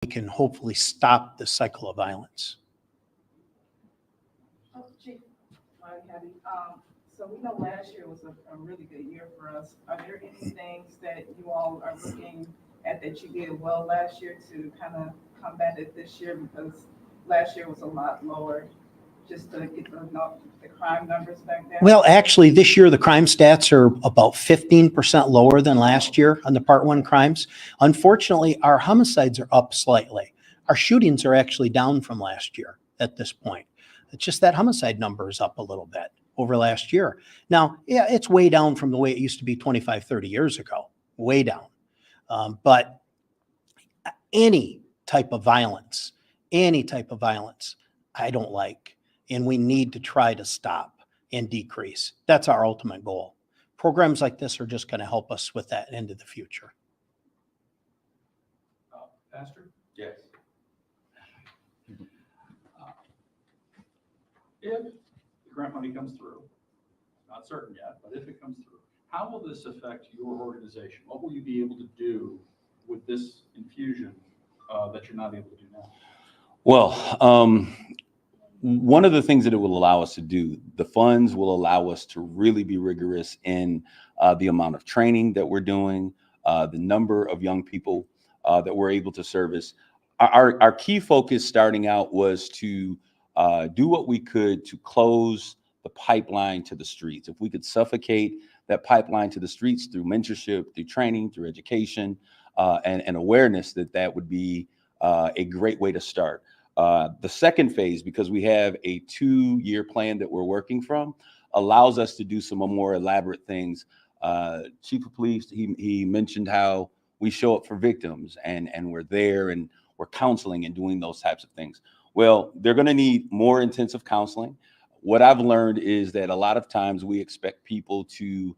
we can hopefully stop the cycle of violence. Oh, Chief, so we know last year was a really good year for us. Are there any things that you all are looking at that you did well last year to kind of combat it this year? Because last year was a lot lower, just to get the crime numbers back down. Well, actually, this year, the crime stats are about 15% lower than last year on the Part 1 crimes. Unfortunately, our homicides are up slightly. Our shootings are actually down from last year at this point. It's just that homicide number is up a little bit over last year. Now, yeah, it's way down from the way it used to be 25, 30 years ago, way down. But any type of violence, I don't like, and we need to try to stop and decrease. That's our ultimate goal. Programs like this are just going to help us with that into the future. Pastor? Yes. If the grant money comes through, not certain yet, but if it comes through, how will this affect your organization? What will you be able to do with this infusion that you're not able to do now? Well, one of the things that it will allow us to do, the funds will allow us to really be rigorous in the amount of training that we're doing, the number of young people that we're able to service. Our key focus starting out was to do what we could to close the pipeline to the streets. If we could suffocate that pipeline to the streets through mentorship, through training, through education, and awareness, that would be a great way to start. The second phase, because we have a 2-year plan that we're working from, allows us to do some more elaborate things. Chief of Police, he mentioned how we show up for victims and we're there and we're counseling and doing those types of things. Well, they're going to need more intensive counseling. What I've learned is that a lot of times we expect people to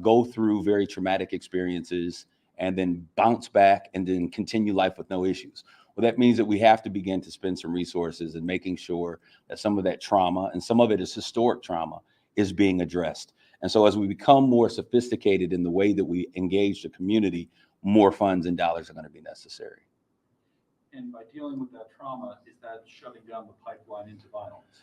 go through very traumatic experiences and then bounce back and then continue life with no issues. Well, that means that we have to begin to spend some resources in making sure that some of that trauma, and some of it is historic trauma, is being addressed. And so as we become more sophisticated in the way that we engage the community, more funds and dollars are going to be necessary. And by dealing with that trauma, is that shutting down the pipeline into violence?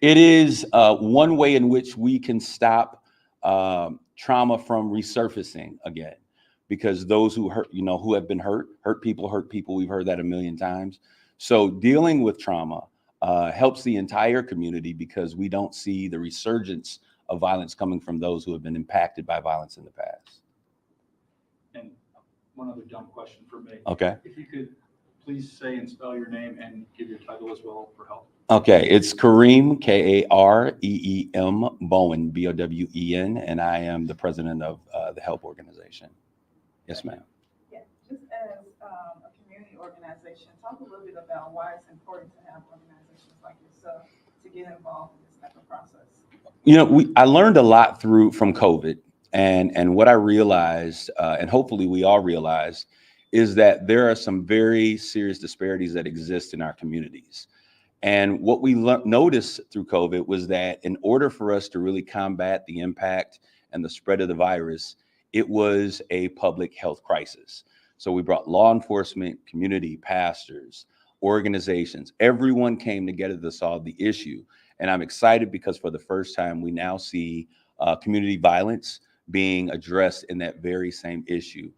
It is one way in which we can stop trauma from resurfacing again, because those who hurt, who have been hurt people. We've heard that a million times. So dealing with trauma helps the entire community, because we don't see the resurgence of violence coming from those who have been impacted by violence in the past. And one other dumb question for me. Okay. If you could please say and spell your name and give your title as well for help. Okay, it's Kareem, K-A-R-E-E-M, Bowen, B-O-W-E-N, and I am the president of the HELP organization. Yes, ma'am. Yeah, just as a community organization, talk a little bit about why it's important to have organizations like yourself to get involved in this type of process. I learned a lot from COVID, and what I realized, and hopefully we all realized, is that there are some very serious disparities that exist in our communities. And what we noticed through COVID was that in order for us to really combat the impact and the spread of the virus, it was a public health crisis. So we brought law enforcement, community, pastors, organizations, everyone came together to solve the issue. And I'm excited because for the first time, we now see community violence being addressed in that very same issue.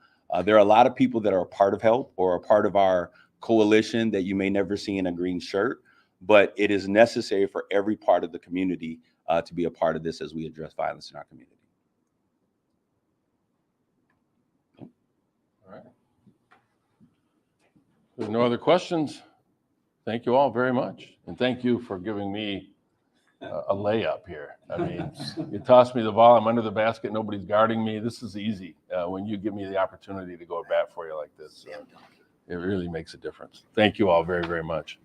There are a lot of people that are a part of HELP or a part of our coalition that you may never see in a green shirt, but it is necessary for every part of the community to be a part of this as we address violence in our community. All right. There's no other questions. Thank you all very much. And thank you for giving me a layup here. I mean, you toss me the ball, I'm under the basket, nobody's guarding me. This is easy when you give me the opportunity to go at bat for you like this. It really makes a difference. Thank you all very, very much.